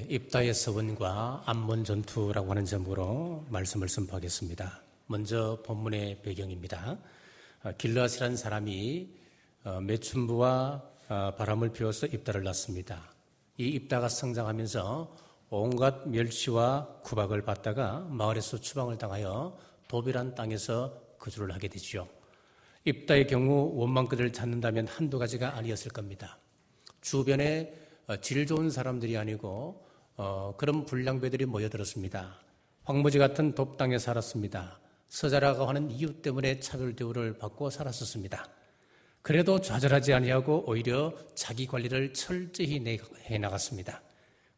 입다의 서원과 암몬 전투라고 하는 제목으로 말씀을 선포하겠습니다. 먼저 본문의 배경입니다. 길르앗이라는 사람이 매춘부와 바람을 피워서 입다를 낳습니다. 이 입다가 성장하면서 온갖 멸시와 구박을 받다가 마을에서 추방을 당하여 도비란 땅에서 거주를 하게 되죠. 입다의 경우 원망 그들을 찾는다면 한두 가지가 아니었을 겁니다. 주변에 질 좋은 사람들이 아니고 그런 불량배들이 모여들었습니다. 황무지 같은 돕땅에 살았습니다. 서자라고 하는 이유 때문에 차별 대우를 받고 살았었습니다. 그래도 좌절하지 아니하고 오히려 자기 관리를 철저히 해나갔습니다.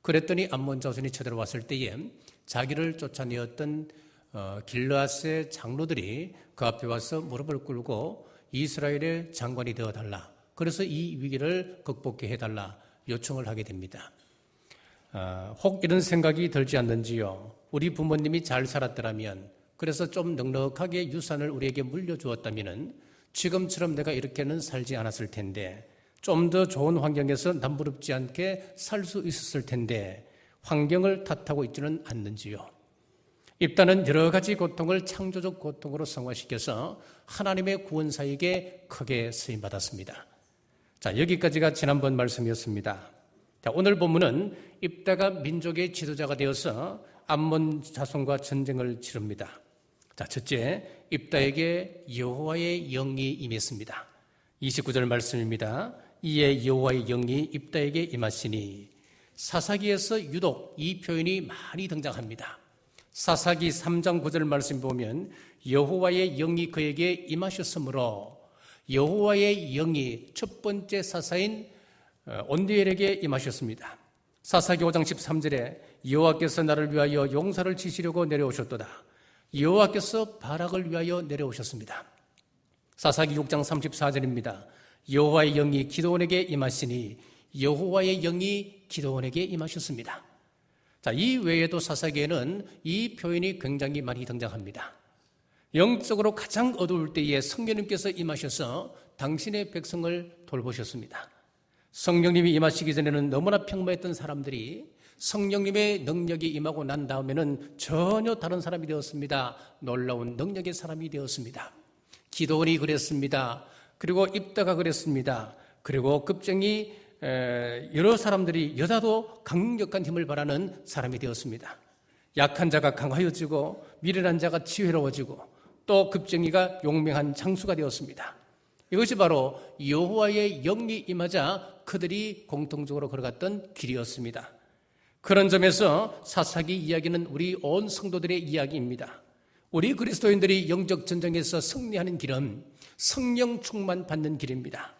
그랬더니 암몬 자손이 쳐들어왔을 때에 자기를 쫓아내었던 길르앗의 장로들이 그 앞에 와서 무릎을 꿇고 이스라엘의 장관이 되어달라. 그래서 이 위기를 극복해 해달라 요청을 하게 됩니다. 혹 이런 생각이 들지 않는지요? 우리 부모님이 잘 살았더라면, 그래서 좀 넉넉하게 유산을 우리에게 물려주었다면 지금처럼 내가 이렇게는 살지 않았을 텐데, 좀 더 좋은 환경에서 남부럽지 않게 살 수 있었을 텐데 환경을 탓하고 있지는 않는지요? 입다는 여러 가지 고통을 창조적 고통으로 성화시켜서 하나님의 구원사에게 크게 쓰임받았습니다. 자, 여기까지가 지난번 말씀이었습니다. 자, 오늘 본문은 입다가 민족의 지도자가 되어서 암몬 자손과 전쟁을 치릅니다. 자, 첫째, 입다에게 여호와의 영이 임했습니다. 29절 말씀입니다. 이에 여호와의 영이 입다에게 임하시니, 사사기에서 유독 이 표현이 많이 등장합니다. 사사기 3장 9절 말씀 보면 여호와의 영이 그에게 임하셨으므로, 여호와의 영이 첫 번째 사사인 온디엘에게 임하셨습니다. 사사기 5장 13절에 여호와께서 나를 위하여 용사를 치시려고 내려오셨도다. 여호와께서 바락을 위하여 내려오셨습니다. 사사기 6장 34절입니다. 여호와의 영이 기드온에게 임하시니, 여호와의 영이 기드온에게 임하셨습니다. 자, 이 외에도 사사기에는 이 표현이 굉장히 많이 등장합니다. 영적으로 가장 어두울 때에 성령님께서 임하셔서 당신의 백성을 돌보셨습니다. 성령님이 임하시기 전에는 너무나 평범했던 사람들이 성령님의 능력이 임하고 난 다음에는 전혀 다른 사람이 되었습니다. 놀라운 능력의 사람이 되었습니다. 기드온이 그랬습니다. 그리고 입다가 그랬습니다. 그리고 급쟁이 여러 사람들이, 여자도 강력한 힘을 발하는 사람이 되었습니다. 약한 자가 강하여지고 미련한 자가 지혜로워지고 또 급쟁이가 용맹한 장수가 되었습니다. 이것이 바로 여호와의 영이 임하자 그들이 공통적으로 걸어갔던 길이었습니다. 그런 점에서 사사기 이야기는 우리 온 성도들의 이야기입니다. 우리 그리스도인들이 영적 전쟁에서 승리하는 길은 성령 충만 받는 길입니다.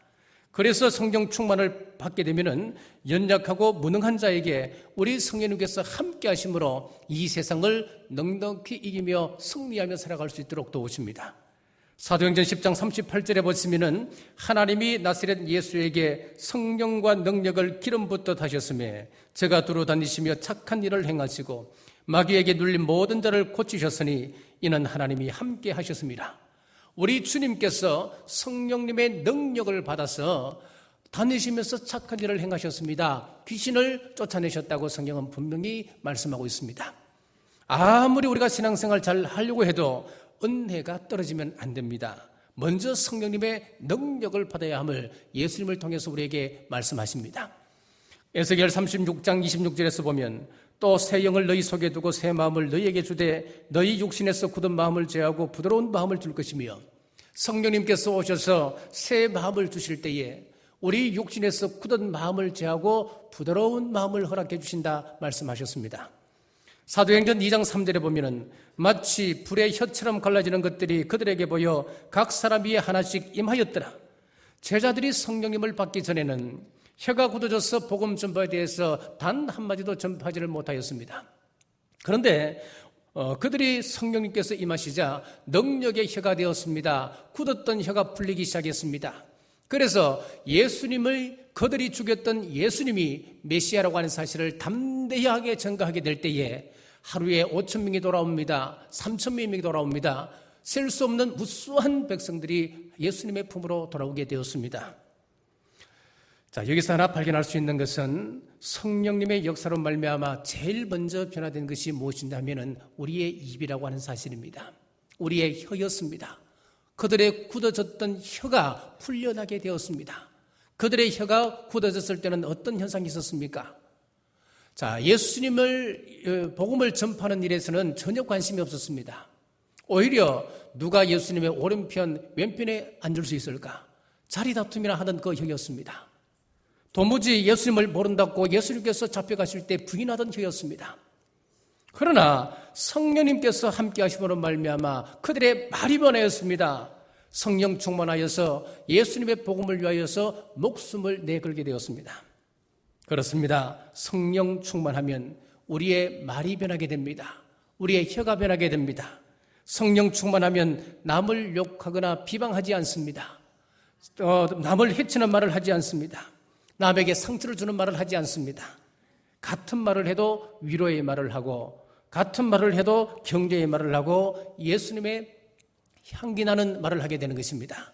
그래서 성령 충만을 받게 되면은 연약하고 무능한 자에게 우리 성령님께서 함께 하심으로 이 세상을 넉넉히 이기며 승리하며 살아갈 수 있도록 도우십니다. 사도행전 10장 38절에 보시면은 하나님이 나사렛 예수에게 성령과 능력을 기름 붓듯 하셨으며 저가 두루 다니시며 착한 일을 행하시고 마귀에게 눌린 모든 자를 고치셨으니 이는 하나님이 함께 하셨습니다. 우리 주님께서 성령님의 능력을 받아서 다니시면서 착한 일을 행하셨습니다. 귀신을 쫓아내셨다고 성경은 분명히 말씀하고 있습니다. 아무리 우리가 신앙생활 잘 하려고 해도 은혜가 떨어지면 안 됩니다. 먼저 성령님의 능력을 받아야 함을 예수님을 통해서 우리에게 말씀하십니다. 에스겔 36장 26절에서 보면 또 새 영을 너희 속에 두고 새 마음을 너희에게 주되 너희 육신에서 굳은 마음을 제하고 부드러운 마음을 줄 것이며, 성령님께서 오셔서 새 마음을 주실 때에 우리 육신에서 굳은 마음을 제하고 부드러운 마음을 허락해 주신다 말씀하셨습니다. 사도행전 2장 3절에 보면은 마치 불의 혀처럼 갈라지는 것들이 그들에게 보여 각 사람 위에 하나씩 임하였더라. 제자들이 성령님을 받기 전에는 혀가 굳어져서 복음 전파에 대해서 단 한마디도 전파하지를 못하였습니다. 그런데 그들이 성령님께서 임하시자 능력의 혀가 되었습니다. 굳었던 혀가 풀리기 시작했습니다. 그래서 예수님을, 그들이 죽였던 예수님이 메시아라고 하는 사실을 담대하게 전가하게 될 때에 하루에 5,000명이 돌아옵니다. 3,000명이 돌아옵니다. 셀 수 없는 무수한 백성들이 예수님의 품으로 돌아오게 되었습니다. 자, 여기서 하나 발견할 수 있는 것은 성령님의 역사로 말미암아 제일 먼저 변화된 것이 무엇인가 하면은 우리의 입이라고 하는 사실입니다. 우리의 혀였습니다. 그들의 굳어졌던 혀가 풀려나게 되었습니다. 그들의 혀가 굳어졌을 때는 어떤 현상이 있었습니까? 자, 예수님을 복음을 전파하는 일에서는 전혀 관심이 없었습니다. 오히려 누가 예수님의 오른편, 왼편에 앉을 수 있을까? 자리 다툼이나 하던 그 혀였습니다. 도무지 예수님을 모른다고 예수님께서 잡혀가실 때 부인하던 혀였습니다. 그러나 성령님께서 함께 하심으로 말미암아 그들의 말이 변하였습니다. 성령 충만하여서 예수님의 복음을 위하여서 목숨을 내걸게 되었습니다. 그렇습니다. 성령 충만하면 우리의 말이 변하게 됩니다. 우리의 혀가 변하게 됩니다. 성령 충만하면 남을 욕하거나 비방하지 않습니다. 남을 해치는 말을 하지 않습니다. 남에게 상처를 주는 말을 하지 않습니다. 같은 말을 해도 위로의 말을 하고, 같은 말을 해도 격려의 말을 하고, 예수님의 향기 나는 말을 하게 되는 것입니다.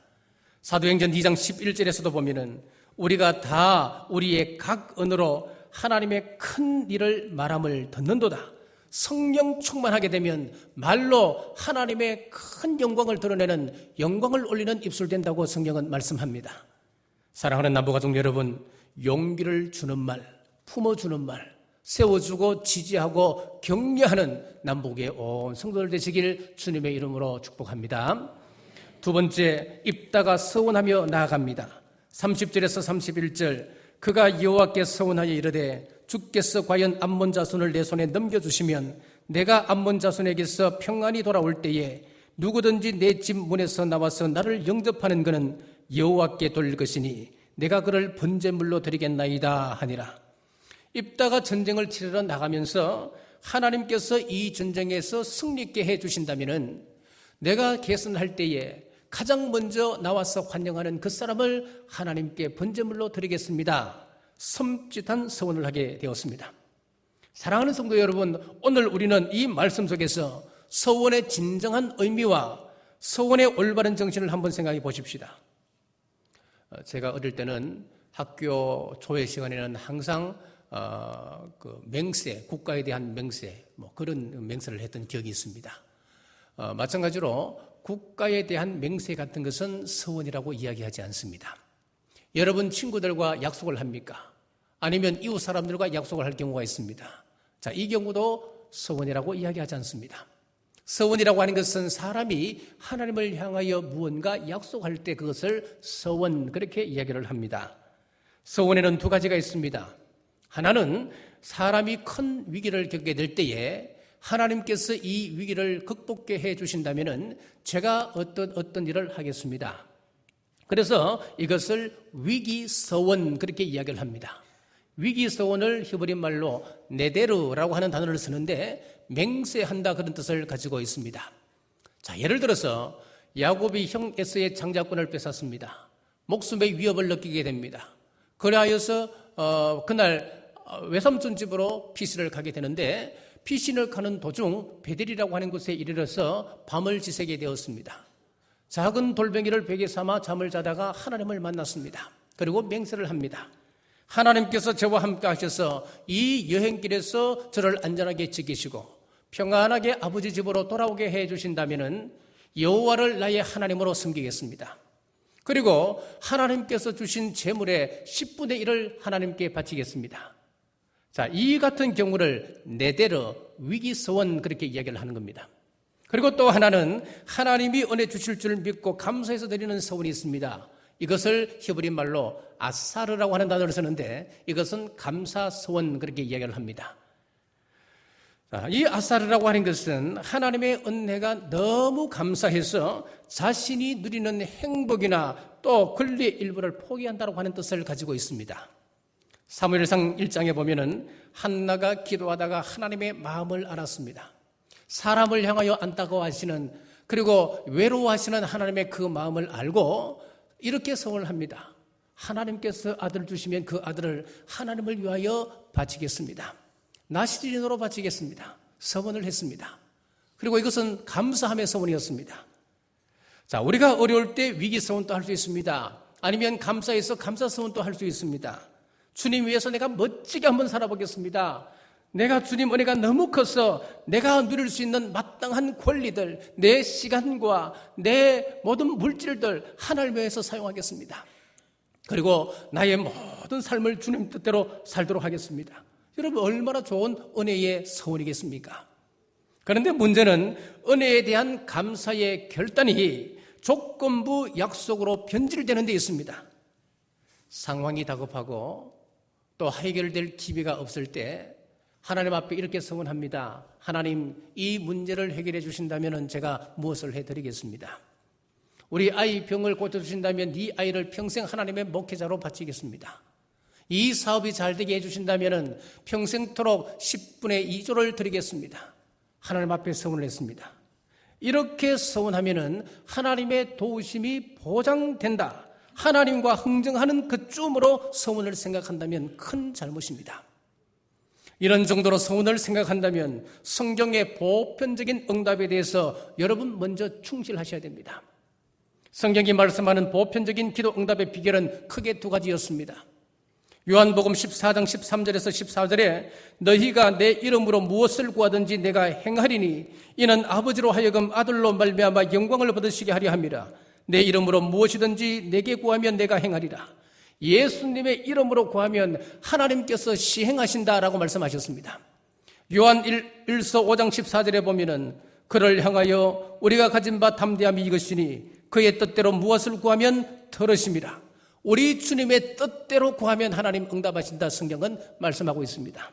사도행전 2장 11절에서도 보면은 우리가 다 우리의 각 언어로 하나님의 큰 일을 말함을 듣는도다. 성령 충만하게 되면 말로 하나님의 큰 영광을 드러내는, 영광을 올리는 입술 된다고 성경은 말씀합니다. 사랑하는 남부가족 여러분, 용기를 주는 말, 품어주는 말, 세워주고 지지하고 격려하는 남북의 온 성도들 되시길 주님의 이름으로 축복합니다. 두 번째, 입다가 서원하며 나아갑니다. 30절에서 31절, 그가 여호와께 서원하여 이르되 주께서 과연 암몬 자손을 내 손에 넘겨주시면 내가 암몬 자손에게서 평안히 돌아올 때에 누구든지 내 집 문에서 나와서 나를 영접하는 그는 여호와께 돌릴 것이니 내가 그를 번제물로 드리겠나이다 하니라. 입다가 전쟁을 치르러 나가면서 하나님께서 이 전쟁에서 승리있게 해주신다면 내가 계산할 때에 가장 먼저 나와서 환영하는 그 사람을 하나님께 번제물로 드리겠습니다. 섬찟한 서원을 하게 되었습니다. 사랑하는 성도 여러분, 오늘 우리는 이 말씀 속에서 서원의 진정한 의미와 서원의 올바른 정신을 한번 생각해 보십시다. 제가 어릴 때는 학교 조회 시간에는 항상 그 맹세, 국가에 대한 맹세, 그런 맹세를 했던 기억이 있습니다. 마찬가지로 국가에 대한 맹세 같은 것은 서원이라고 이야기하지 않습니다. 여러분 친구들과 약속을 합니까? 아니면 이웃 사람들과 약속을 할 경우가 있습니다. 자, 이 경우도 서원이라고 이야기하지 않습니다. 서원이라고 하는 것은 사람이 하나님을 향하여 무언가 약속할 때 그것을 서원, 그렇게 이야기를 합니다. 서원에는 두 가지가 있습니다. 하나는 사람이 큰 위기를 겪게 될 때에 하나님께서 이 위기를 극복해 해 주신다면 제가 어떤 일을 하겠습니다. 그래서 이것을 위기서원, 그렇게 이야기를 합니다. 위기서원을 히브리 말로 네데르라고 하는 단어를 쓰는데 맹세한다, 그런 뜻을 가지고 있습니다. 자, 예를 들어서 야곱이 형 에서의 장자권을 뺏었습니다. 목숨의 위협을 느끼게 됩니다. 그래하여서 그날 외삼촌 집으로 피신을 가게 되는데 피신을 가는 도중 베델이라고 하는 곳에 이르러서 밤을 지새게 되었습니다. 작은 돌멩이를 베개 삼아 잠을 자다가 하나님을 만났습니다. 그리고 맹세를 합니다. 하나님께서 저와 함께 하셔서 이 여행길에서 저를 안전하게 지키시고 평안하게 아버지 집으로 돌아오게 해 주신다면 여호와를 나의 하나님으로 섬기겠습니다. 그리고 하나님께서 주신 재물의 10분의 1을 하나님께 바치겠습니다. 자, 이 같은 경우를 네데르, 위기서원, 그렇게 이야기를 하는 겁니다. 그리고 또 하나는 하나님이 은혜 주실 줄 믿고 감사해서 드리는 서원이 있습니다. 이것을 히브리 말로 아사르라고 하는 단어를 쓰는데 이것은 감사서원, 그렇게 이야기를 합니다. 자, 이 아사르라고 하는 것은 하나님의 은혜가 너무 감사해서 자신이 누리는 행복이나 또 권리의 일부를 포기한다고 하는 뜻을 가지고 있습니다. 사무엘상 1장에 보면은 한나가 기도하다가 하나님의 마음을 알았습니다. 사람을 향하여 안타까워하시는, 그리고 외로워하시는 하나님의 그 마음을 알고 이렇게 서원을 합니다. 하나님께서 아들을 주시면 그 아들을 하나님을 위하여 바치겠습니다. 나시린으로 바치겠습니다. 서원을 했습니다. 그리고 이것은 감사함의 서원이었습니다. 자, 우리가 어려울 때 위기 서원도 할 수 있습니다. 아니면 감사해서 감사서원도 할 수 있습니다. 주님 위해서 내가 멋지게 한번 살아보겠습니다. 내가 주님 은혜가 너무 커서 내가 누릴 수 있는 마땅한 권리들, 내 시간과 내 모든 물질들 하나님 위해서 사용하겠습니다. 그리고 나의 모든 삶을 주님 뜻대로 살도록 하겠습니다. 여러분, 얼마나 좋은 은혜의 서원이겠습니까? 그런데 문제는 은혜에 대한 감사의 결단이 조건부 약속으로 변질되는 데 있습니다. 상황이 다급하고 또 해결될 기회가 없을 때 하나님 앞에 이렇게 서원합니다. 하나님, 이 문제를 해결해 주신다면 제가 무엇을 해드리겠습니다. 우리 아이 병을 고쳐주신다면 이 아이를 평생 하나님의 목회자로 바치겠습니다. 이 사업이 잘 되게 해주신다면 평생토록 10분의 2조를 드리겠습니다. 하나님 앞에 서원을 했습니다. 이렇게 서원하면 하나님의 도우심이 보장된다. 하나님과 흥정하는 그쯤으로 서원을 생각한다면 큰 잘못입니다. 이런 정도로 서원을 생각한다면 성경의 보편적인 응답에 대해서 여러분 먼저 충실하셔야 됩니다. 성경이 말씀하는 보편적인 기도 응답의 비결은 크게 두 가지였습니다. 요한복음 14장 13절에서 14절에 너희가 내 이름으로 무엇을 구하든지 내가 행하리니 이는 아버지로 하여금 아들로 말미암아 영광을 받으시게 하려 함이라. 내 이름으로 무엇이든지 내게 구하면 내가 행하리라. 예수님의 이름으로 구하면 하나님께서 시행하신다라고 말씀하셨습니다. 요한 1서 5장 14절에 보면은 그를 향하여 우리가 가진 바 담대함이 이것이니 그의 뜻대로 무엇을 구하면 들으심이라. 우리 주님의 뜻대로 구하면 하나님 응답하신다 성경은 말씀하고 있습니다.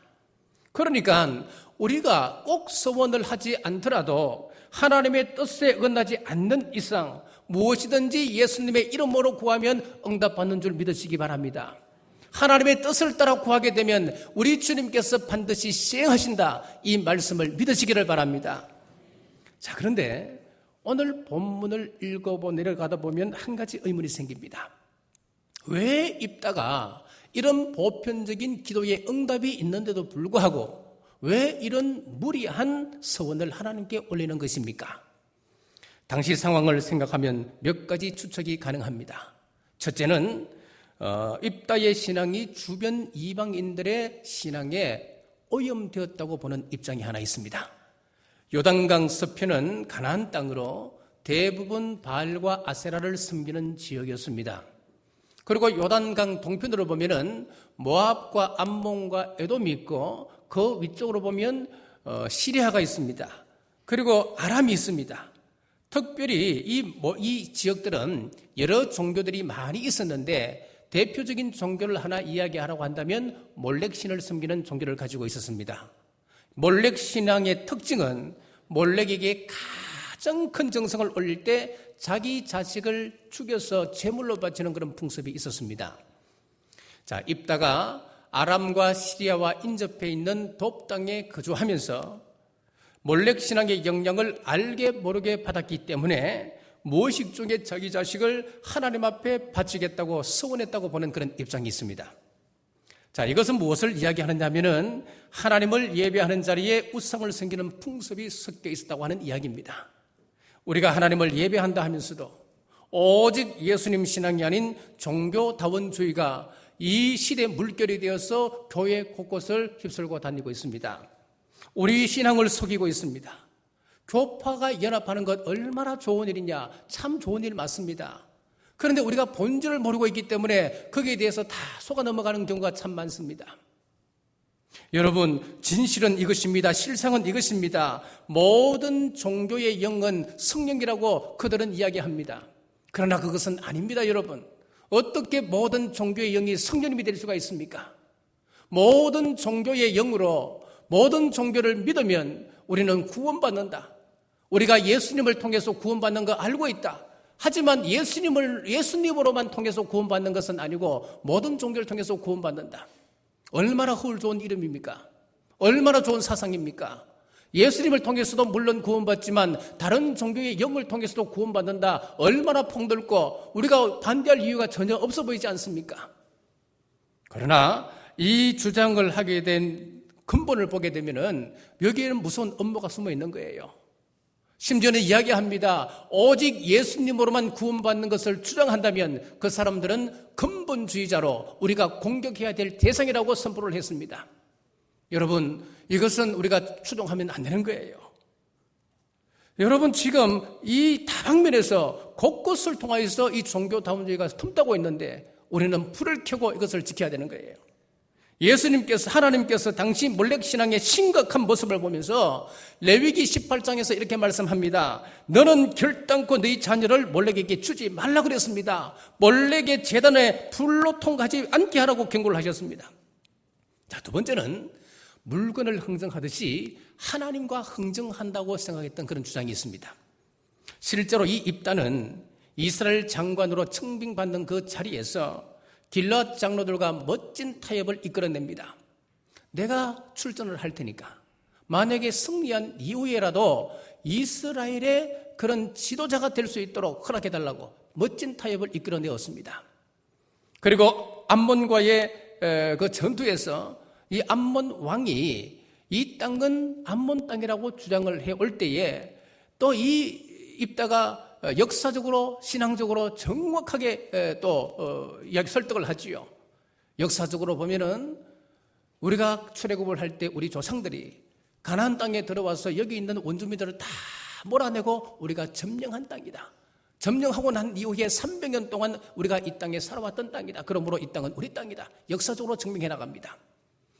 그러니까 우리가 꼭 서원을 하지 않더라도 하나님의 뜻에 어긋나지 않는 이상 무엇이든지 예수님의 이름으로 구하면 응답받는 줄 믿으시기 바랍니다. 하나님의 뜻을 따라 구하게 되면 우리 주님께서 반드시 시행하신다. 이 말씀을 믿으시기를 바랍니다. 자, 그런데 오늘 본문을 읽어보 내려가다 보면 한 가지 의문이 생깁니다. 왜 입다가 이런 보편적인 기도의 응답이 있는데도 불구하고 왜 이런 무리한 서원을 하나님께 올리는 것입니까? 당시 상황을 생각하면 몇 가지 추측이 가능합니다. 첫째는 입다의 신앙이 주변 이방인들의 신앙에 오염되었다고 보는 입장이 하나 있습니다. 요단강 서편은 가나안 땅으로 대부분 바알과 아세라를 섬기는 지역이었습니다. 그리고 요단강 동편으로 보면은 모압과 암몬과 에돔이 있고 그 위쪽으로 보면 시리아가 있습니다. 그리고 아람이 있습니다. 특별히 이 지역들은 여러 종교들이 많이 있었는데 대표적인 종교를 하나 이야기하라고 한다면 몰렉 신을 섬기는 종교를 가지고 있었습니다. 몰렉 신앙의 특징은 몰렉에게 가장 큰 정성을 올릴 때 자기 자식을 죽여서 제물로 바치는 그런 풍습이 있었습니다. 자, 입다가 아람과 시리아와 인접해 있는 돕 땅에 거주하면서 몰렉 신앙의 영향을 알게 모르게 받았기 때문에 무의식 중에 자기 자식을 하나님 앞에 바치겠다고 서원했다고 보는 그런 입장이 있습니다. 자, 이것은 무엇을 이야기하느냐면은 하나님을 예배하는 자리에 우상을 섬기는 풍습이 섞여 있었다고 하는 이야기입니다. 우리가 하나님을 예배한다 하면서도 오직 예수님 신앙이 아닌 종교다원주의가 이 시대 물결이 되어서 교회 곳곳을 휩쓸고 다니고 있습니다. 우리 신앙을 속이고 있습니다. 교파가 연합하는 것 얼마나 좋은 일이냐, 참 좋은 일 맞습니다. 그런데 우리가 본질을 모르고 있기 때문에 거기에 대해서 다 속아 넘어가는 경우가 참 많습니다. 여러분, 진실은 이것입니다. 실상은 이것입니다. 모든 종교의 영은 성령이라고 그들은 이야기합니다. 그러나 그것은 아닙니다, 여러분. 어떻게 모든 종교의 영이 성령님이 될 수가 있습니까? 모든 종교의 영으로 모든 종교를 믿으면 우리는 구원받는다. 우리가 예수님을 통해서 구원받는 거 알고 있다. 하지만 예수님으로만 통해서 구원받는 것은 아니고 모든 종교를 통해서 구원받는다. 얼마나 허울 좋은 이름입니까? 얼마나 좋은 사상입니까? 예수님을 통해서도 물론 구원받지만 다른 종교의 영을 통해서도 구원받는다. 얼마나 폭넓고 우리가 반대할 이유가 전혀 없어 보이지 않습니까? 그러나 이 주장을 하게 된 근본을 보게 되면은 여기에는 무서운 음모가 숨어 있는 거예요. 심지어는 이야기합니다. 오직 예수님으로만 구원받는 것을 주장한다면 그 사람들은 근본주의자로 우리가 공격해야 될 대상이라고 선포를 했습니다. 여러분, 이것은 우리가 추종하면 안 되는 거예요. 여러분, 지금 이 다방면에서 곳곳을 통하여서 이 종교다운주의가 틈타고 있는데 우리는 불을 켜고 이것을 지켜야 되는 거예요. 하나님께서 당시 몰렉신앙의 심각한 모습을 보면서 레위기 18장에서 이렇게 말씀합니다. 너는 결단코 너희 자녀를 몰렉에게 주지 말라 그랬습니다. 몰렉의 제단에 불로 통과하지 않게 하라고 경고를 하셨습니다. 자, 두 번째는 물건을 흥정하듯이 하나님과 흥정한다고 생각했던 그런 주장이 있습니다. 실제로 이 입다는 이스라엘 장관으로 청빙받는 그 자리에서 길앗 장로들과 멋진 타협을 이끌어냅니다. 내가 출전을 할 테니까 만약에 승리한 이후에라도 이스라엘의 그런 지도자가 될 수 있도록 허락해달라고 멋진 타협을 이끌어내었습니다. 그리고 암몬과의 그 전투에서 이 암몬 왕이 이 땅은 암몬 땅이라고 주장을 해올 때에 또 이 입다가 역사적으로 신앙적으로 정확하게 이야기 설득을 하지요. 역사적으로 보면은 우리가 출애굽을 할 때 우리 조상들이 가나안 땅에 들어와서 여기 있는 원주민들을 다 몰아내고 우리가 점령한 땅이다. 점령하고 난 이후에 300년 동안 우리가 이 땅에 살아왔던 땅이다. 그러므로 이 땅은 우리 땅이다. 역사적으로 증명해 나갑니다.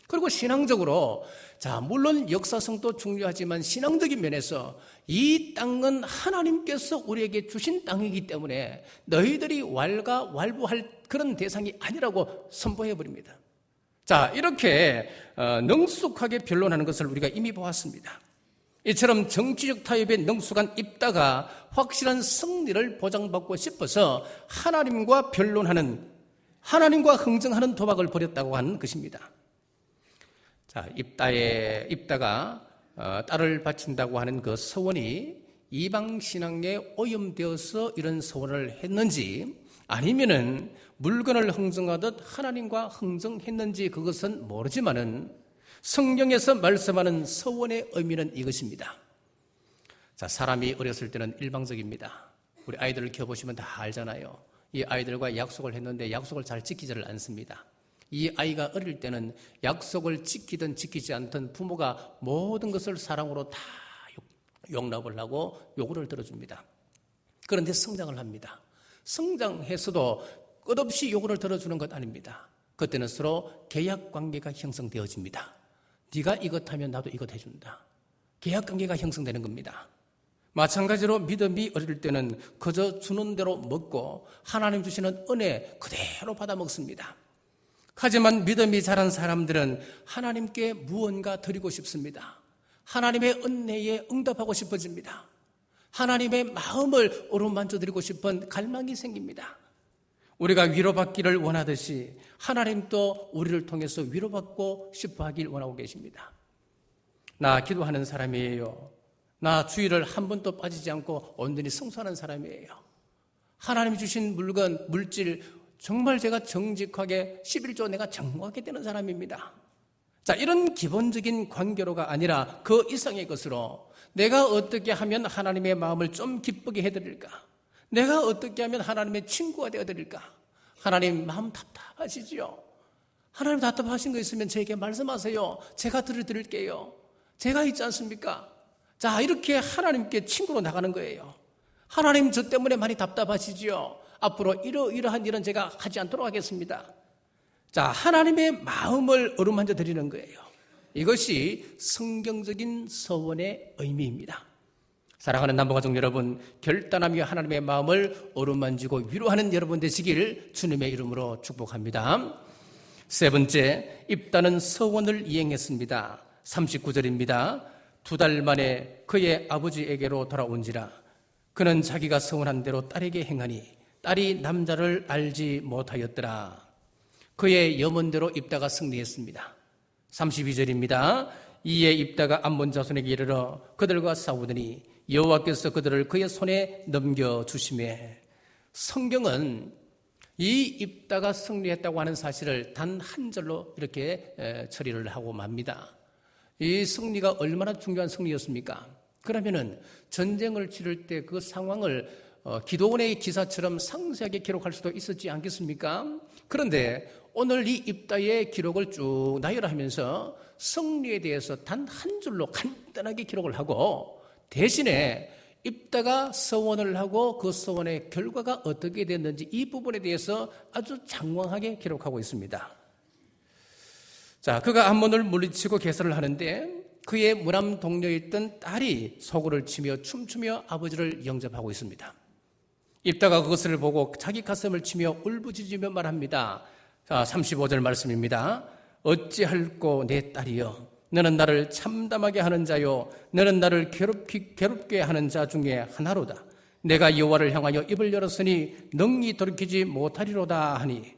그리고 신앙적으로, 자, 물론 역사성도 중요하지만 신앙적인 면에서 이 땅은 하나님께서 우리에게 주신 땅이기 때문에 너희들이 왈가왈부할 그런 대상이 아니라고 선포해 버립니다. 자, 이렇게 능숙하게 변론하는 것을 우리가 이미 보았습니다. 이처럼 정치적 타협에 능숙한 입다가 확실한 승리를 보장받고 싶어서 하나님과 변론하는, 하나님과 흥정하는 도박을 벌였다고 하는 것입니다. 자, 입다가 딸을 바친다고 하는 그 서원이 이방신앙에 오염되어서 이런 서원을 했는지 아니면은 물건을 흥정하듯 하나님과 흥정했는지 그것은 모르지만은 성경에서 말씀하는 서원의 의미는 이것입니다. 자, 사람이 어렸을 때는 일방적입니다. 우리 아이들을 키워보시면 다 알잖아요. 이 아이들과 약속을 했는데 약속을 잘 지키지를 않습니다. 이 아이가 어릴 때는 약속을 지키든 지키지 않든 부모가 모든 것을 사랑으로 다 용납을 하고 요구를 들어줍니다. 그런데 성장을 합니다. 성장해서도 끝없이 요구를 들어주는 것 아닙니다. 그때는 서로 계약관계가 형성되어집니다. 네가 이것 하면 나도 이것 해준다. 계약관계가 형성되는 겁니다. 마찬가지로 믿음이 어릴 때는 그저 주는 대로 먹고 하나님 주시는 은혜 그대로 받아 먹습니다. 하지만 믿음이 자란 사람들은 하나님께 무언가 드리고 싶습니다. 하나님의 은혜에 응답하고 싶어집니다. 하나님의 마음을 어루만져 드리고 싶은 갈망이 생깁니다. 우리가 위로받기를 원하듯이 하나님도 우리를 통해서 위로받고 싶어 하길 원하고 계십니다. 나 기도하는 사람이에요. 나 주일을 한 번도 빠지지 않고 온전히 성수하는 사람이에요. 하나님이 주신 물건, 물질 정말 제가 정직하게 11조 내가 정확하게 되는 사람입니다. 자, 이런 기본적인 관계로가 아니라 그 이상의 것으로 내가 어떻게 하면 하나님의 마음을 좀 기쁘게 해드릴까? 내가 어떻게 하면 하나님의 친구가 되어드릴까? 하나님 마음 답답하시지요? 하나님 답답하신 거 있으면 저에게 말씀하세요. 제가 들어드릴게요. 제가 있지 않습니까? 자, 이렇게 하나님께 친구로 나가는 거예요. 하나님 저 때문에 많이 답답하시지요? 앞으로 이러한 일은 제가 하지 않도록 하겠습니다. 자, 하나님의 마음을 어루만져 드리는 거예요. 이것이 성경적인 서원의 의미입니다. 사랑하는 남부가족 여러분, 결단하며 하나님의 마음을 어루만지고 위로하는 여러분 되시길 주님의 이름으로 축복합니다. 세 번째, 입다는 서원을 이행했습니다. 39절입니다. 2달 만에 그의 아버지에게로 돌아온지라 그는 자기가 서원한 대로 딸에게 행하니 딸이 남자를 알지 못하였더라. 그의 염원대로 입다가 승리했습니다. 32절입니다. 이에 입다가 암몬 자손에게 이르러 그들과 싸우더니 여호와께서 그들을 그의 손에 넘겨주시매. 성경은 이 입다가 승리했다고 하는 사실을 단 한 절로 이렇게 처리를 하고 맙니다. 이 승리가 얼마나 중요한 승리였습니까? 그러면은 전쟁을 치를 때 그 상황을 기도원의 기사처럼 상세하게 기록할 수도 있었지 않겠습니까? 그런데 오늘 이 입다의 기록을 쭉 나열하면서 승리에 대해서 단 한 줄로 간단하게 기록을 하고 대신에 입다가 서원을 하고 그 서원의 결과가 어떻게 됐는지 이 부분에 대해서 아주 장황하게 기록하고 있습니다. 자, 그가 암몬을 물리치고 개설을 하는데 그의 무남 동료였던 딸이 소고를 치며 춤추며 아버지를 영접하고 있습니다. 입다가 그것을 보고 자기 가슴을 치며 울부짖으며 말합니다. 자, 35절 말씀입니다. 어찌할꼬 내 딸이여, 너는 나를 참담하게 하는 자요, 너는 나를 괴롭게 하는 자 중에 하나로다. 내가 여호와를 향하여 입을 열었으니 능히 돌이키지 못하리로다 하니.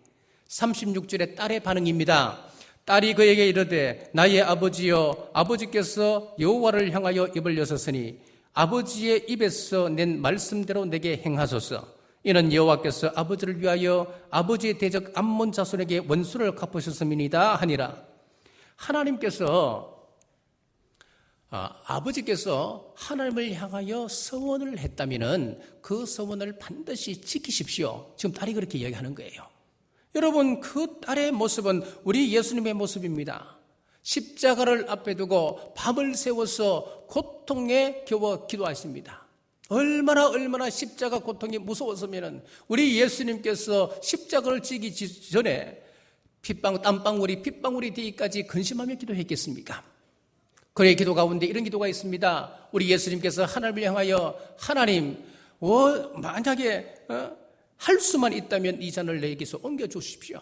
36절의 딸의 반응입니다. 딸이 그에게 이르되 나의 아버지여, 아버지께서 여호와를 향하여 입을 여셨으니 아버지의 입에서 낸 말씀대로 내게 행하소서. 이는 여호와께서 아버지를 위하여 아버지의 대적 암몬 자손에게 원수를 갚으셨음이니이다 하니라. 하나님께서 아버지께서 하나님을 향하여 서원을 했다면 그 서원을 반드시 지키십시오. 지금 딸이 그렇게 이야기하는 거예요. 여러분, 그 딸의 모습은 우리 예수님의 모습입니다. 십자가를 앞에 두고 밤을 새워서 고통에 겨워 기도하십니다. 얼마나 십자가 고통이 무서웠으면 우리 예수님께서 십자가를 지기 전에 땀방울이 핏방울이 되기까지 근심하며 기도했겠습니까? 그의 기도 가운데 이런 기도가 있습니다. 우리 예수님께서 하나님을 향하여 하나님, 만약에 할 수만 있다면 이 잔을 내게서 옮겨주십시오.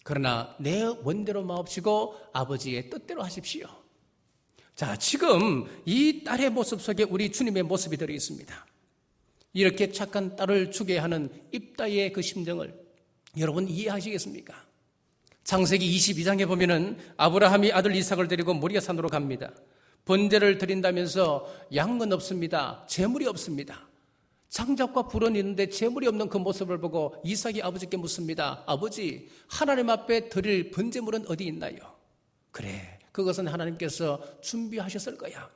그러나 내 원대로 마옵시고 아버지의 뜻대로 하십시오. 자, 지금 이 딸의 모습 속에 우리 주님의 모습이 들어있습니다. 이렇게 착한 딸을 주게 하는 입다의 그 심정을 여러분 이해하시겠습니까? 창세기 22장에 보면은 아브라함이 아들 이삭을 데리고 모리아 산으로 갑니다. 번제를 드린다면서 양은 없습니다. 재물이 없습니다. 장작과 불은 있는데 재물이 없는 그 모습을 보고 이삭이 아버지께 묻습니다. 아버지, 하나님 앞에 드릴 번제물은 어디 있나요? 그래, 그것은 하나님께서 준비하셨을 거야.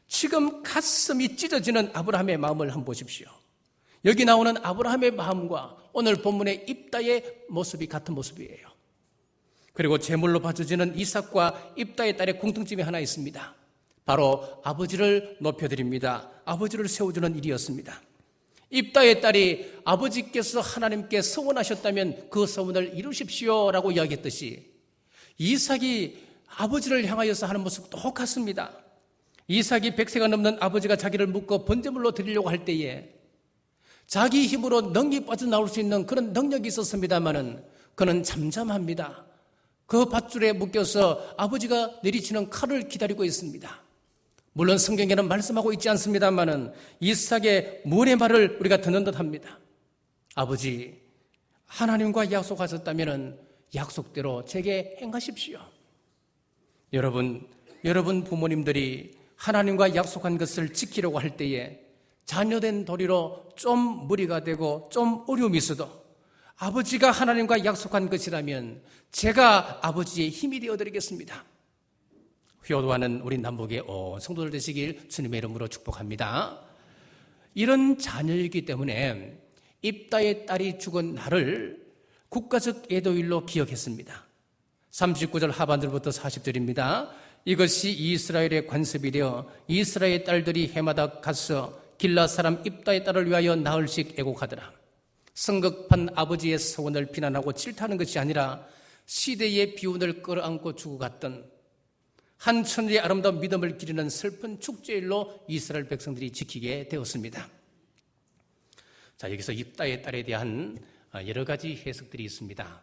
지금 가슴이 찢어지는 아브라함의 마음을 한번 보십시오. 여기 나오는 아브라함의 마음과 오늘 본문의 입다의 모습이 같은 모습이에요. 그리고 제물로 바쳐지는 이삭과 입다의 딸의 공통점이 하나 있습니다. 바로 아버지를 높여드립니다. 아버지를 세워주는 일이었습니다. 입다의 딸이 아버지께서 하나님께 서원하셨다면 그 서원을 이루십시오라고 이야기했듯이 이삭이 아버지를 향하여서 하는 모습 똑같습니다. 이삭이 100세가 넘는 아버지가 자기를 묶어 번제물로 드리려고 할 때에 자기 힘으로 능히 빠져나올 수 있는 그런 능력이 있었습니다마는 그는 잠잠합니다. 그 밧줄에 묶여서 아버지가 내리치는 칼을 기다리고 있습니다. 물론 성경에는 말씀하고 있지 않습니다마는 이삭의 문의 말을 우리가 듣는 듯합니다. 아버지, 하나님과 약속하셨다면 약속대로 제게 행하십시오. 여러분 부모님들이 하나님과 약속한 것을 지키려고 할 때에 자녀된 도리로 좀 무리가 되고 좀 어려움이 있어도 아버지가 하나님과 약속한 것이라면 제가 아버지의 힘이 되어드리겠습니다. 효도하는 우리 남북의 온 성도들 되시길 주님의 이름으로 축복합니다. 이런 자녀이기 때문에 입다의 딸이 죽은 날을 국가적 애도일로 기억했습니다. 39절 하반절부터 40절입니다. 이것이 이스라엘의 관습이 되어 이스라엘 딸들이 해마다 가서 길라 사람 입다의 딸을 위하여 나흘씩 애곡하더라. 성급한 아버지의 서원을 비난하고 질타하는 것이 아니라 시대의 비운을 끌어안고 죽어갔던 한 천지의 아름다운 믿음을 기리는 슬픈 축제일로 이스라엘 백성들이 지키게 되었습니다. 자, 여기서 입다의 딸에 대한 여러 가지 해석들이 있습니다.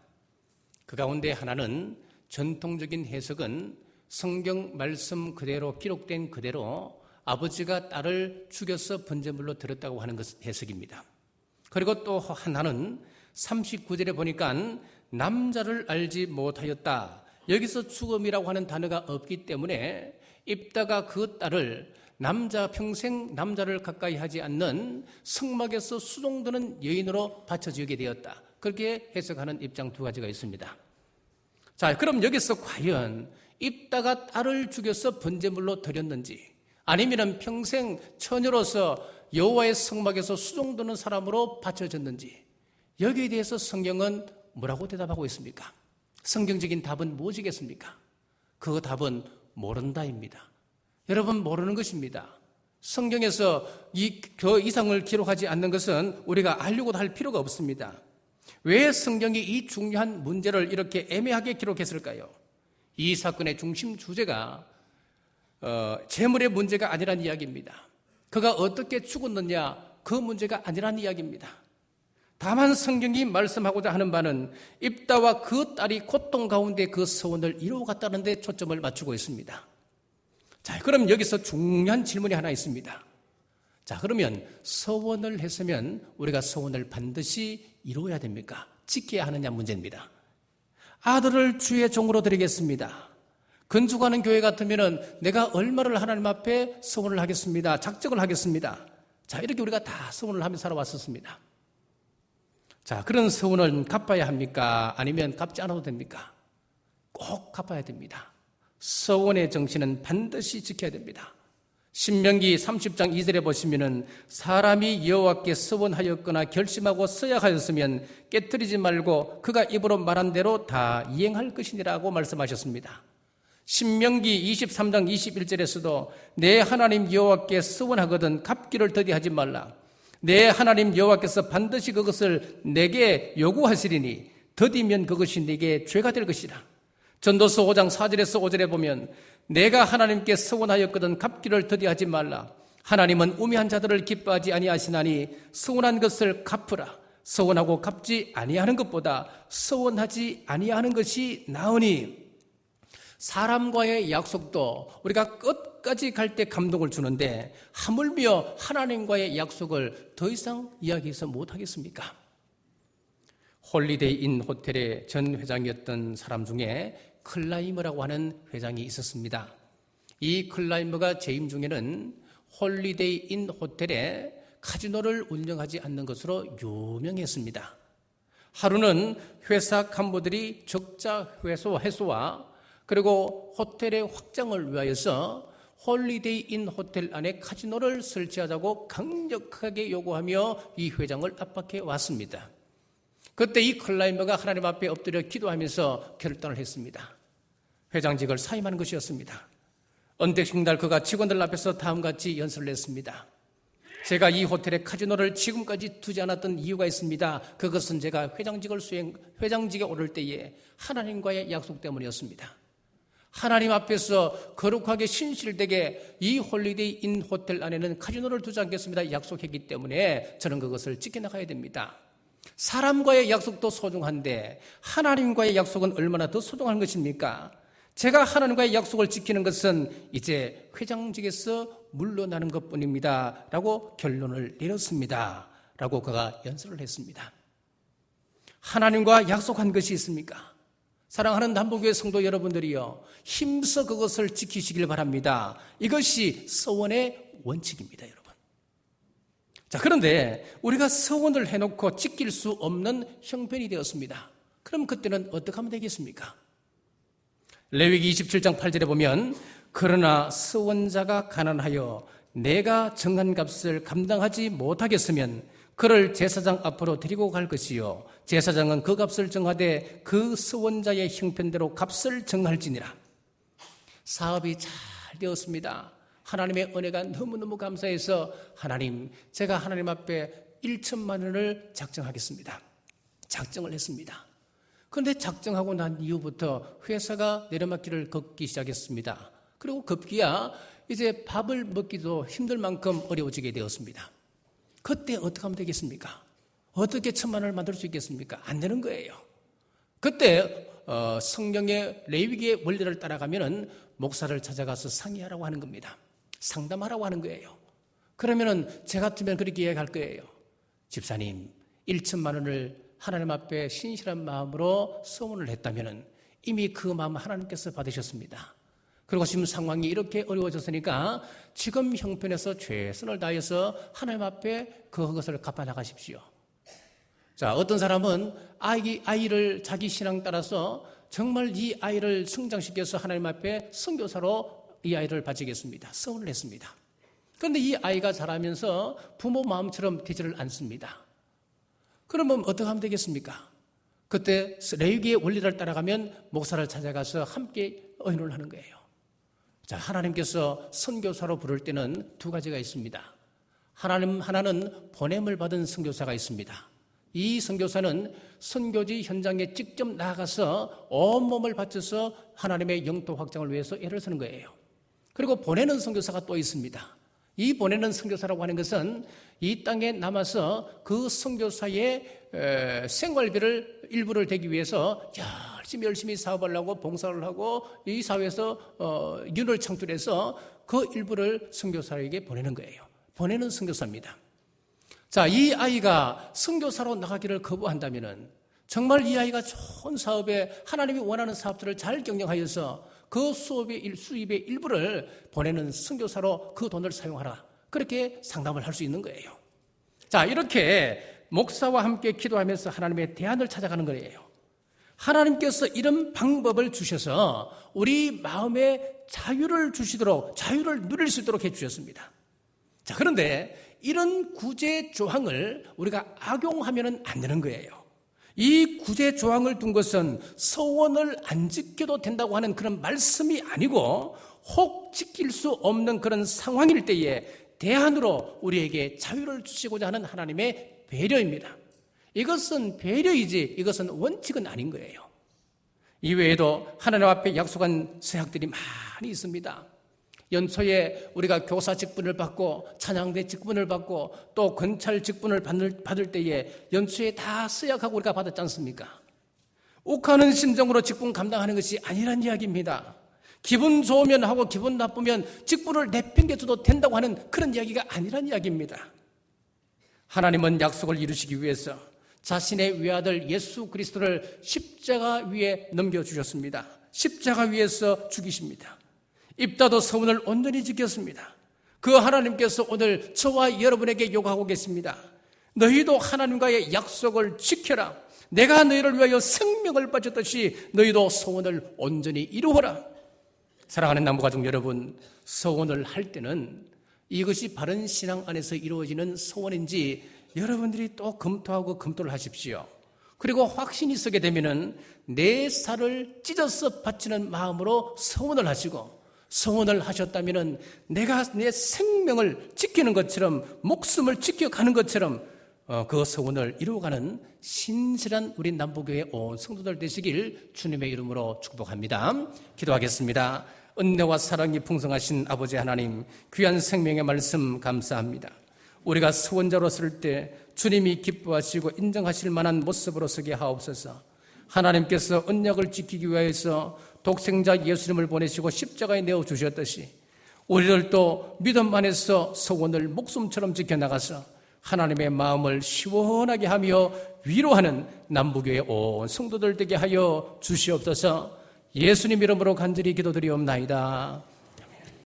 그 가운데 하나는 전통적인 해석은 성경 말씀 그대로 기록된 그대로 아버지가 딸을 죽여서 번제물로 드렸다고 하는 해석입니다. 그리고 또 하나는 39절에 보니까 남자를 알지 못하였다. 여기서 죽음이라고 하는 단어가 없기 때문에 입다가 그 딸을 평생 남자를 가까이 하지 않는 성막에서 수종드는 여인으로 바쳐지게 되었다. 그렇게 해석하는 입장 두 가지가 있습니다. 자, 그럼 여기서 과연 입다가 딸을 죽여서 번제물로 드렸는지 아니면 평생 처녀로서 여호와의 성막에서 수종드는 사람으로 바쳐졌는지, 여기에 대해서 성경은 뭐라고 대답하고 있습니까? 성경적인 답은 무엇이겠습니까? 그 답은 모른다입니다. 여러분, 모르는 것입니다. 성경에서 그 이상을 기록하지 않는 것은 우리가 알려고도 할 필요가 없습니다. 왜 성경이 이 중요한 문제를 이렇게 애매하게 기록했을까요? 이 사건의 중심 주제가 재물의 문제가 아니란 이야기입니다. 그가 어떻게 죽었느냐, 그 문제가 아니란 이야기입니다. 다만 성경이 말씀하고자 하는 바는 입다와 그 딸이 고통 가운데 그 서원을 이루어갔다는 데 초점을 맞추고 있습니다. 자, 그럼 여기서 중요한 질문이 하나 있습니다. 자, 그러면 서원을 했으면 우리가 서원을 반드시 이루어야 됩니까? 지켜야 하느냐 문제입니다. 아들을 주의 종으로 드리겠습니다. 건축하는 교회 같으면 내가 얼마를 하나님 앞에 서원을 하겠습니다. 작정을 하겠습니다. 자, 이렇게 우리가 다 서원을 하며 살아왔었습니다. 자, 그런 서원은 갚아야 합니까? 아니면 갚지 않아도 됩니까? 꼭 갚아야 됩니다. 서원의 정신은 반드시 지켜야 됩니다. 신명기 30장 2절에 보시면은 사람이 여호와께 서원하였거나 결심하고 서약하였으면 깨뜨리지 말고 그가 입으로 말한 대로 다 이행할 것이니라고 말씀하셨습니다. 신명기 23장 21절에서도 내 하나님 여호와께 서원하거든 갚기를 더디하지 말라. 내 하나님 여호와께서 반드시 그것을 내게 요구하시리니 더디면 그것이 네게 죄가 될 것이라. 전도서 5장 4절에서 5절에 보면 내가 하나님께 서원하였거든 갚기를 더디하지 말라. 하나님은 우매한 자들을 기뻐하지 아니하시나니 서원한 것을 갚으라. 서원하고 갚지 아니하는 것보다 서원하지 아니하는 것이 나으니. 사람과의 약속도 우리가 끝까지 갈 때 감동을 주는데 하물며 하나님과의 약속을 더 이상 이야기해서 못하겠습니까? 홀리데이 인 호텔의 전 회장이었던 사람 중에 클라이머라고 하는 회장이 있었습니다. 이 클라이머가 재임 중에는 홀리데이 인 호텔에 카지노를 운영하지 않는 것으로 유명했습니다. 하루는 회사 간부들이 적자 해소와 그리고 호텔의 확장을 위하여서 홀리데이 인 호텔 안에 카지노를 설치하자고 강력하게 요구하며 이 회장을 압박해 왔습니다. 그때 이 클라이머가 하나님 앞에 엎드려 기도하면서 결단을 했습니다. 회장직을 사임하는 것이었습니다. 언택식 날 그가 직원들 앞에서 다음같이 연설을 했습니다. 제가 이 호텔에 카지노를 지금까지 두지 않았던 이유가 있습니다. 그것은 제가 회장직에 오를 때에 하나님과의 약속 때문이었습니다. 하나님 앞에서 거룩하게 신실되게 이 홀리데이 인 호텔 안에는 카지노를 두지 않겠습니다. 약속했기 때문에 저는 그것을 지켜나가야 됩니다. 사람과의 약속도 소중한데 하나님과의 약속은 얼마나 더 소중한 것입니까? 제가 하나님과의 약속을 지키는 것은 이제 회장직에서 물러나는 것뿐입니다. 라고 결론을 내렸습니다. 라고 그가 연설을 했습니다. 하나님과 약속한 것이 있습니까? 사랑하는 남부교회 성도 여러분들이요, 힘써 그것을 지키시길 바랍니다. 이것이 서원의 원칙입니다, 여러분. 자, 그런데 우리가 서원을 해놓고 지킬 수 없는 형편이 되었습니다. 그럼 그때는 어떻게 하면 되겠습니까? 레위기 27장 8절에 보면 그러나 서원자가 가난하여 내가 정한 값을 감당하지 못하겠으면 그를 제사장 앞으로 데리고 갈 것이요 제사장은 그 값을 정하되 그 서원자의 형편대로 값을 정할지니라. 사업이 잘 되었습니다. 하나님의 은혜가 너무너무 감사해서 하나님, 제가 하나님 앞에 1천만 원을 작정하겠습니다. 작정을 했습니다. 그런데 작정하고 난 이후부터 회사가 내려막길을 걷기 시작했습니다. 그리고 급기야 이제 밥을 먹기도 힘들 만큼 어려워지게 되었습니다. 그때 어떻게 하면 되겠습니까? 어떻게 1,000만 원을 만들 수 있겠습니까? 안 되는 거예요. 그때 성경의 레위기의 원리를 따라가면은 목사를 찾아가서 상의하라고 하는 겁니다. 상담하라고 하는 거예요. 그러면은 제 같으면 그렇게 이야기할 거예요. 집사님, 1,000만 원을 하나님 앞에 신실한 마음으로 서원을 했다면은 이미 그 마음 하나님께서 받으셨습니다. 그리고 지금 상황이 이렇게 어려워졌으니까 지금 형편에서 최선을 다해서 하나님 앞에 그것을 갚아 나가십시오. 자, 어떤 사람은 아이를 자기 신앙 따라서 정말 이 아이를 성장시켜서 하나님 앞에 선교사로 이 아이를 바치겠습니다. 서원을 했습니다. 그런데 이 아이가 자라면서 부모 마음처럼 되지를 않습니다. 그러면 어떻게 하면 되겠습니까? 그때 레위기의 원리를 따라가면 목사를 찾아가서 함께 의논을 하는 거예요. 자, 하나님께서 선교사로 부를 때는 두 가지가 있습니다. 하나는 보냄을 받은 선교사가 있습니다. 이 선교사는 선교지 현장에 직접 나가서 온몸을 바쳐서 하나님의 영토 확장을 위해서 애를 쓰는 거예요. 그리고 보내는 선교사가 또 있습니다. 이 보내는 선교사라고 하는 것은 이 땅에 남아서 그 선교사의 생활비를 일부를 대기 위해서 열심히 사업을 하고 봉사를 하고 이 사회에서 윤을 창출해서 그 일부를 선교사에게 보내는 거예요. 보내는 선교사입니다. 자, 이 아이가 선교사로 나가기를 거부한다면은 정말 이 아이가 좋은 사업에 하나님이 원하는 사업들을 잘 경영하여서 그 수입의 일부를 보내는 선교사로 그 돈을 사용하라. 그렇게 상담을 할 수 있는 거예요. 자, 이렇게 목사와 함께 기도하면서 하나님의 대안을 찾아가는 거예요. 하나님께서 이런 방법을 주셔서 우리 마음에 자유를 주시도록, 자유를 누릴 수 있도록 해주셨습니다. 자, 그런데 이런 구제 조항을 우리가 악용하면 안 되는 거예요. 이 구제 조항을 둔 것은 서원을 안 지켜도 된다고 하는 그런 말씀이 아니고 혹 지킬 수 없는 그런 상황일 때에 대안으로 우리에게 자유를 주시고자 하는 하나님의 배려입니다. 이것은 배려이지 이것은 원칙은 아닌 거예요. 이외에도 하나님 앞에 약속한 서약들이 많이 있습니다. 연초에 우리가 교사 직분을 받고 찬양대 직분을 받고 또 건찰 직분을 받을 때에 연초에 다 서약하고 우리가 받았지 않습니까? 욱하는 심정으로 직분 감당하는 것이 아니란 이야기입니다. 기분 좋으면 하고 기분 나쁘면 직분을 내팽개쳐도 된다고 하는 그런 이야기가 아니란 이야기입니다. 하나님은 약속을 이루시기 위해서 자신의 외아들 예수 그리스도를 십자가 위에 넘겨주셨습니다. 십자가 위에서 죽이십니다. 입다도 서원을 온전히 지켰습니다. 그 하나님께서 오늘 저와 여러분에게 요구하고 계십니다. 너희도 하나님과의 약속을 지켜라. 내가 너희를 위하여 생명을 바쳤듯이 너희도 서원을 온전히 이루어라. 사랑하는 남부가족 여러분, 서원을 할 때는 이것이 바른 신앙 안에서 이루어지는 서원인지 여러분들이 또 검토하고 검토를 하십시오. 그리고 확신이 서게 되면은 내 살을 찢어서 바치는 마음으로 서원을 하시고 서원을 하셨다면은 내가 내 생명을 지키는 것처럼 목숨을 지켜가는 것처럼 그 서원을 이루어가는 신실한 우리 남부교회 온 성도들 되시길 주님의 이름으로 축복합니다. 기도하겠습니다. 은혜와 사랑이 풍성하신 아버지 하나님, 귀한 생명의 말씀 감사합니다. 우리가 서원자로 설 때 주님이 기뻐하시고 인정하실 만한 모습으로 서게 하옵소서. 하나님께서 언약을 지키기 위해서 독생자 예수님을 보내시고 십자가에 내어주셨듯이 우리들도 믿음 안에서 서원을 목숨처럼 지켜나가서 하나님의 마음을 시원하게 하며 위로하는 남부교회 온 성도들 되게 하여 주시옵소서. 예수님 이름으로 간절히 기도드리옵나이다.